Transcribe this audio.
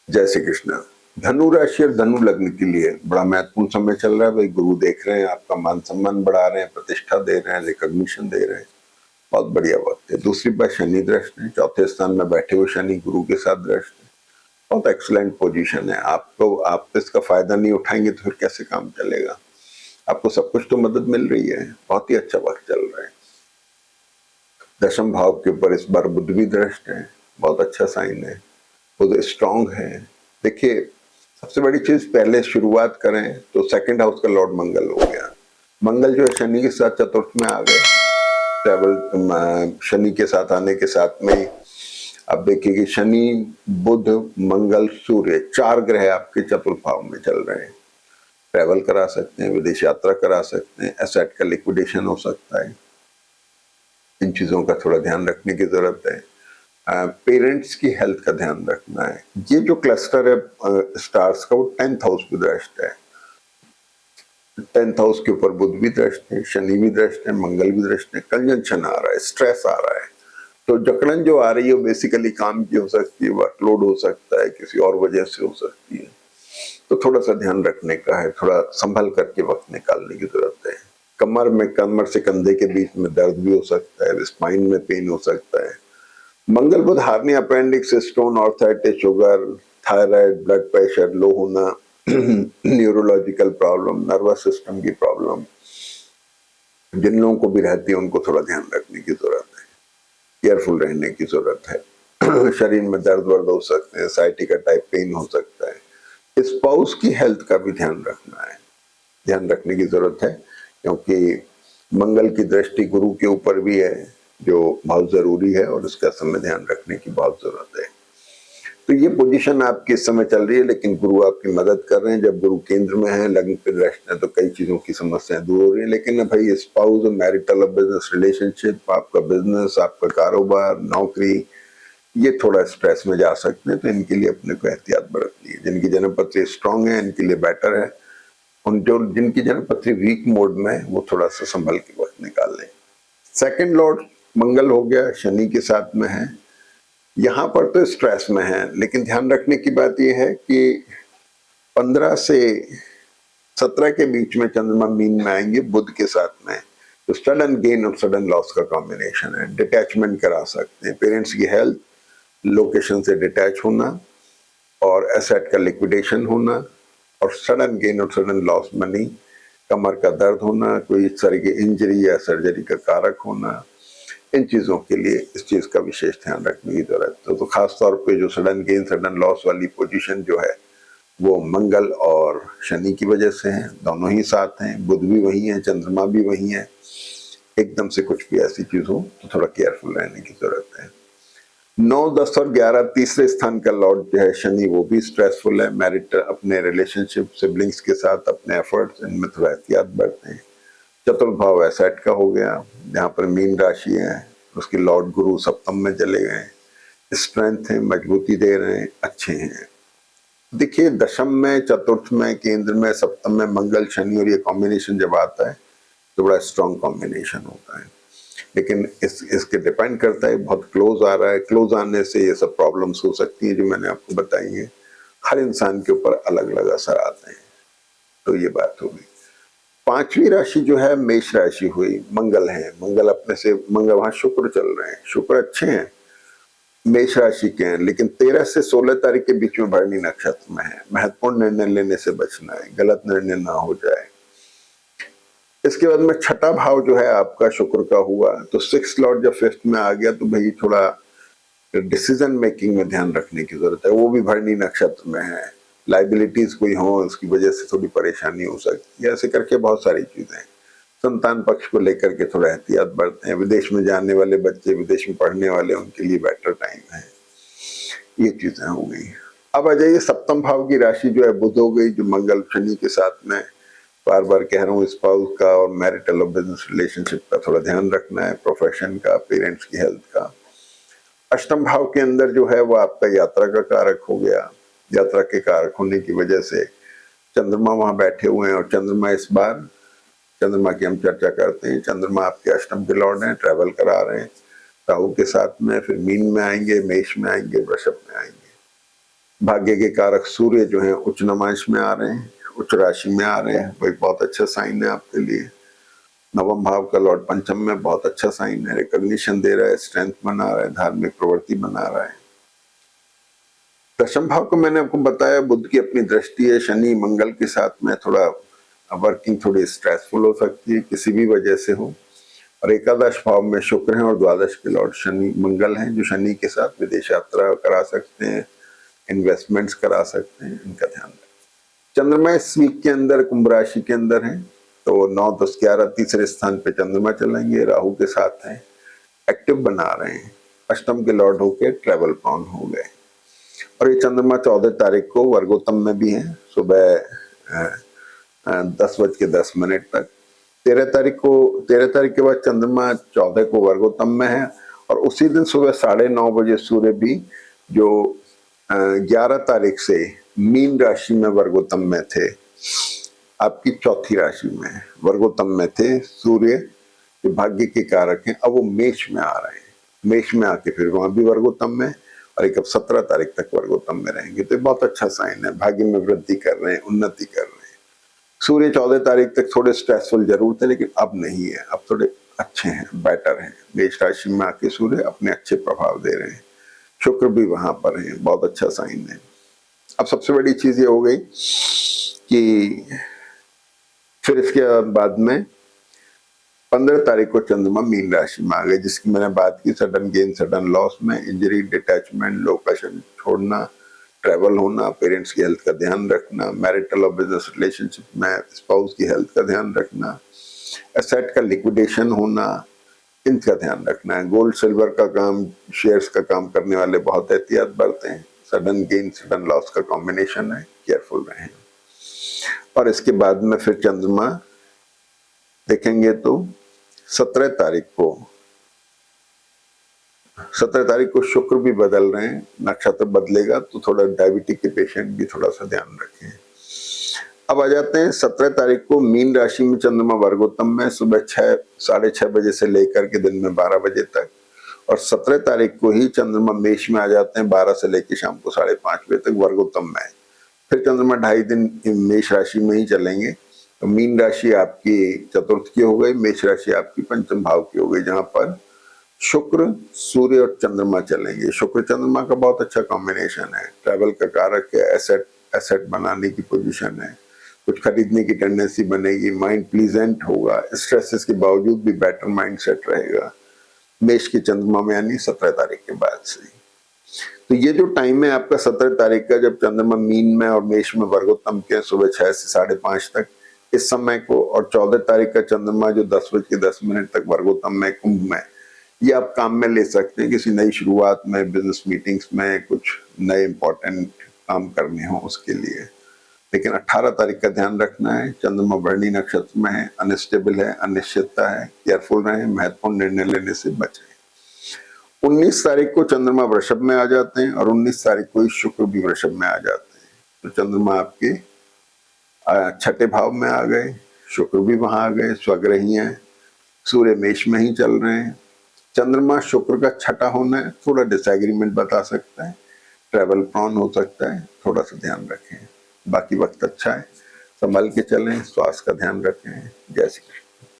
जय श्री कृष्ण। धनु राशि और धनु लग्न के लिए बड़ा महत्वपूर्ण समय चल रहा है भाई। गुरु देख रहे हैं, आपका मान सम्मान बढ़ा रहे हैं, प्रतिष्ठा दे रहे हैं, रिकॉग्निशन दे रहे हैं। बहुत बढ़िया वक्त है। दूसरी बात, शनि दृष्ट है, चौथे स्थान में बैठे हुए शनि गुरु के साथ दृष्ट है। बहुत एक्सलेंट पोजीशन है। आपको आप इसका फायदा नहीं उठाएंगे तो फिर कैसे काम चलेगा। आपको सब कुछ तो मदद मिल रही है। बहुत ही अच्छा वक्त चल रहा है। दशम भाव के ऊपर इस बार बुध भी दृष्ट है। बहुत अच्छा साइन है। बुध स्ट्रांग है। देखिए, सबसे बड़ी चीज पहले शुरुआत करें तो सेकंड हाउस का लॉर्ड मंगल हो गया। मंगल जो है शनि के साथ चतुर्थ में आ गए। ट्रेवल शनि के साथ आने के साथ में अब देखिए कि शनि बुध मंगल सूर्य 4 ग्रह आपके चतुर्थ भाव में चल रहे हैं। ट्रेवल करा सकते हैं, विदेश यात्रा करा सकते हैं, एसेट का लिक्विडेशन हो सकता है। इन चीजों का थोड़ा ध्यान रखने की जरूरत है। पेरेंट्स की हेल्थ का ध्यान रखना है। ये जो क्लस्टर है स्टार्स का, वो 10th हाउस पे दृष्ट है। 10th हाउस के ऊपर बुध भी दृष्ट है, शनि भी दृष्ट है, मंगल भी दृष्ट है। कंजंक्शन आ रहा है, स्ट्रेस आ रहा है। तो जकड़न जो आ रही है वो बेसिकली काम की हो सकती है, वर्कलोड हो सकता है, किसी और वजह से हो सकती है। तो थोड़ा सा ध्यान रखने का है, थोड़ा संभल करके वक्त निकालने की जरूरत है। कमर से कंधे के बीच में दर्द भी हो सकता है, स्पाइन में पेन हो सकता है। मंगल बुध hernia, appendix, stone, arthritis, sugar, thyroid, blood pressure low होना, न्यूरोलॉजिकल प्रॉब्लम, नर्वस सिस्टम की प्रॉब्लम, जिन लोगों को भी रहती है उनको थोड़ा ध्यान रखने की जरूरत है। केयरफुल रहने की जरूरत है। शरीर में दर्द वर्द हो सकते हैं, साइटिका टाइप पेन हो सकता है। स्पाउस की हेल्थ का भी ध्यान रखना है, ध्यान रखने की जरूरत है, क्योंकि मंगल की दृष्टि गुरु के ऊपर भी है, जो बहुत जरूरी है और उसका समय ध्यान रखने की बहुत जरूरत है। तो ये पोजीशन आपकी इस समय चल रही है, लेकिन गुरु आपकी मदद कर रहे हैं। जब गुरु केंद्र में है, लग्न पे दृष्ट है, तो कई चीजों की समस्याएं दूर हो रही है। लेकिन भाई स्पाउस, मैरिटल बिजनेस रिलेशनशिप, आपका बिजनेस, आपका कारोबार, नौकरी, ये थोड़ा स्ट्रेस में जा सकते हैं। तो इनके लिए अपने को एहतियात बरतनी है। जिनकी जन्मपत्री स्ट्रांग है इनके लिए बेटर है। उन जो जिनकी जन्मपत्री वीक मोड में है वो थोड़ा सा संभल के वक्त निकाल लें। सेकंड लॉर्ड मंगल हो गया, शनि के साथ में है। यहां पर तो स्ट्रेस में है, लेकिन ध्यान रखने की बात यह है कि 15 से 17 के बीच में चंद्रमा मीन में आएंगे बुध के साथ में। तो सडन गेन और सडन लॉस का कॉम्बिनेशन है। डिटैचमेंट करा सकते हैं। पेरेंट्स की हेल्थ, लोकेशन से डिटैच होना और एसेट का लिक्विडेशन होना और सडन गेन और सडन लॉस मनी, कमर का दर्द होना, कोई इस तरह की इंजरी या सर्जरी का कारक होना, इन चीजों के लिए इस चीज का विशेष ध्यान रखने की जरूरत है। तो खास तौर पे जो सडन गेन सडन लॉस वाली पोजीशन जो है वो मंगल और शनि की वजह से है। दोनों ही साथ हैं, बुध भी वही है, चंद्रमा भी वही है। एकदम से कुछ भी ऐसी चीज हो तो थोड़ा केयरफुल रहने की जरूरत है। 9, 10 और 11 तीसरे स्थान का लॉर्ड जो है शनि, वो भी स्ट्रेसफुल है। मैरिट, अपने रिलेशनशिप, सिबलिंग्स के साथ अपने एफर्ट्स, इनमें थोड़ा एहतियात बरतें। चतुर्थ भाव एसेट का हो गया, जहाँ पर मीन राशि है, उसके लॉर्ड गुरु सप्तम में चले गए। स्ट्रेंथ है, मजबूती दे रहे हैं, अच्छे हैं। देखिए, दशम में, चतुर्थ में, केंद्र में, सप्तम में मंगल शनि और ये कॉम्बिनेशन जब आता है तो बड़ा स्ट्रॉन्ग कॉम्बिनेशन होता है। लेकिन इसके डिपेंड करता है, बहुत क्लोज आ रहा है। क्लोज आने से ये सब प्रॉब्लम्स हो सकती है जो मैंने आपको बताई है। हर इंसान के ऊपर अलग अलग असर आते हैं। तो ये बात होगी। 5वीं राशि जो है मेष राशि हुई। मंगल है, मंगल अपने से, मंगल वहां शुक्र चल रहे हैं, शुक्र अच्छे हैं, मेष राशि के हैं। लेकिन 13 से 16 तारीख के बीच में भरणी नक्षत्र में है। महत्वपूर्ण निर्णय लेने से बचना है, गलत निर्णय ना हो जाए। इसके बाद में छठा भाव जो है आपका शुक्र का हुआ, तो 6th लॉर्ड जब 5th में आ गया तो भाई थोड़ा डिसीजन मेकिंग में ध्यान रखने की जरूरत है। वो भी भरणी नक्षत्र में है। लाइबिलिटीज कोई हो, उसकी वजह से थोड़ी परेशानी हो सकती है। ऐसे करके बहुत सारी चीजें। संतान पक्ष को लेकर के थोड़ा एहतियात बरतें हैं। विदेश में जाने वाले बच्चे, विदेश में पढ़ने वाले, उनके लिए बेटर टाइम है। ये चीजें हो गई। अब आ जाइए सप्तम भाव की राशि जो है बुध हो गई, जो मंगल शनि के साथ में। बार बार कह रहा हूँ, स्पाउस का और मैरिटल और बिजनेस रिलेशनशिप का थोड़ा ध्यान रखना है, प्रोफेशन का, पेरेंट्स की हेल्थ का। अष्टम भाव के अंदर जो है वो आपका यात्रा का कारक हो गया। यात्रा के कारक होने की वजह से चंद्रमा वहां बैठे हुए हैं, और चंद्रमा इस बार, चंद्रमा की हम चर्चा करते हैं, चंद्रमा आपके अष्टम के लॉर्ड हैं, ट्रैवल करा रहे हैं राहु के साथ में। फिर मीन में आएंगे, मेष में आएंगे, वृषभ में आएंगे। भाग्य के कारक सूर्य जो है उच्च नमांश में आ रहे हैं, उच्च राशि में आ रहे हैं, वही बहुत अच्छा साइन है आपके लिए। नवम भाव का लॉर्ड पंचम में, बहुत अच्छा साइन है, रिकॉग्निशन दे रहा है, स्ट्रेंथ बना रहा है, धार्मिक प्रवृत्ति बना रहा है। दशम भाव को मैंने आपको बताया, बुध की अपनी दृष्टि है, शनि मंगल के साथ में थोड़ा वर्किंग थोड़ी स्ट्रेसफुल हो सकती है, किसी भी वजह से हो। और एकादश भाव में शुक्र है और द्वादश के लॉर्ड शनि मंगल हैं, जो शनि के साथ विदेश यात्रा करा सकते हैं, इन्वेस्टमेंट्स करा सकते हैं, इनका ध्यान रखें। चंद्रमा इस वीक के अंदर कुंभ राशि के अंदर है, तो 9, 10, 11 तीसरे स्थान पे चंद्रमा चलेंगे, राहु के साथ हैं, एक्टिव बना रहे हैं, अष्टम के लॉर्ड होके ट्रेवल प्रोन हो गए। और ये चंद्रमा 14 तारीख को वर्गोत्तम में भी है, सुबह 10:10 तक। 13 तारीख के बाद चंद्रमा 14 को वर्गोत्तम में है, और उसी दिन सुबह 9:30 बजे सूर्य भी, जो 11 तारीख से मीन राशि में वर्गोत्तम में थे, आपकी चौथी राशि में वर्गोत्तम में थे सूर्य, जो भाग्य के कारक हैं, अब वो मेष में आ रहे हैं। मेष में आके फिर वहां भी वर्गोत्तम में, और एक अब 17 तारीख तक वर्गोत्तम में रहेंगे, तो बहुत अच्छा साइन है, भाग्य में वृद्धि कर रहे हैं, उन्नति कर रहे हैं। सूर्य 14 तारीख तक थोड़े स्ट्रेसफुल जरूर थे, लेकिन अब नहीं है, अब थोड़े अच्छे हैं, बेटर हैं। मेष राशि में आके सूर्य अपने अच्छे प्रभाव दे रहे हैं, शुक्र भी वहां पर है, बहुत अच्छा साइन है। अब सबसे बड़ी चीज ये हो गई कि फिर इसके बाद में 15 तारीख को चंद्रमा मीन राशि में आ गए, जिसकी मैंने बात की, सडन गेन सडन लॉस में, इंजरी, डिटैचमेंट, लोकेशन छोड़ना, ट्रैवल होना, पेरेंट्स की हेल्थ का ध्यान रखना, मैरिटल और बिजनेस रिलेशनशिप में स्पाउस की हेल्थ का ध्यान रखना, एसेट का लिक्विडेशन होना, इनका ध्यान रखना है। गोल्ड सिल्वर का काम, शेयर्स का काम करने वाले बहुत एहतियात बरतें हैं, सडन गेन सडन लॉस का कॉम्बिनेशन है, केयरफुल रहें। और इसके बाद में फिर चंद्रमा देखेंगे तो 17 तारीख को शुक्र भी बदल रहे हैं, नक्षत्र बदलेगा, तो थोड़ा डायबिटिक के पेशेंट भी थोड़ा सा ध्यान रखें। अब आ जाते हैं 17 तारीख को मीन राशि में चंद्रमा वर्गोत्तम में, सुबह 6-6:30 बजे से लेकर के दिन में 12 बजे तक। और 17 तारीख को ही चंद्रमा मेष में आ जाते हैं, 12 से लेकर शाम को 5:30 बजे तक वर्गोत्तम में। फिर चंद्रमा 2.5 दिन मेष राशि में ही चलेंगे, तो मीन राशि आपकी चतुर्थ की हो गई, मेष राशि आपकी पंचम भाव की हो गई, जहां पर शुक्र, सूर्य और चंद्रमा चलेंगे। शुक्र चंद्रमा का बहुत अच्छा कॉम्बिनेशन है, ट्रैवल का कारक है, एसेट बनाने की पोजीशन है, कुछ खरीदने की टेंडेंसी बनेगी, माइंड प्लीजेंट होगा, स्ट्रेसेस के बावजूद भी बेटर माइंड सेट रहेगा मेष की चंद्रमा में, यानी 17 तारीख के बाद से। तो ये जो टाइम है आपका 17 तारीख का, जब चंद्रमा मीन में और मेष में वर्गोत्तम के सुबह 6 से 5:30 तक, इस समय को, और 14 तारीख का चंद्रमा जो 10:10 तक वर्गोत्तम में कुंभ में, ये आप काम में ले सकते हैं, किसी नई शुरुआत में, बिजनेस मीटिंग्स में, कुछ नए इंपॉर्टेंट काम करने हो उसके लिए। लेकिन 18 तारीख का ध्यान रखना है, चंद्रमा भरणी नक्षत्र में है, अनस्टेबल है, अनिश्चितता है, केयरफुल रहें, महत्वपूर्ण निर्णय लेने से बचें। 19 तारीख को चंद्रमा वृषभ में आ जाते हैं, और 19 तारीख को ही शुक्र भी वृषभ में आ जाते हैं, तो चंद्रमा आपके 6ठे भाव में आ गए, शुक्र भी वहां आ गए, स्वग्रही हैं, सूर्य मेष में ही चल रहे हैं। चंद्रमा शुक्र का 6ठा होना है, थोड़ा डिसएग्रीमेंट बता सकता है, ट्रैवल प्रोन हो सकता है, थोड़ा सा ध्यान रखें। बाकी वक्त अच्छा है, संभल के चलें, स्वास्थ्य का ध्यान रखें। जय श्री कृष्ण।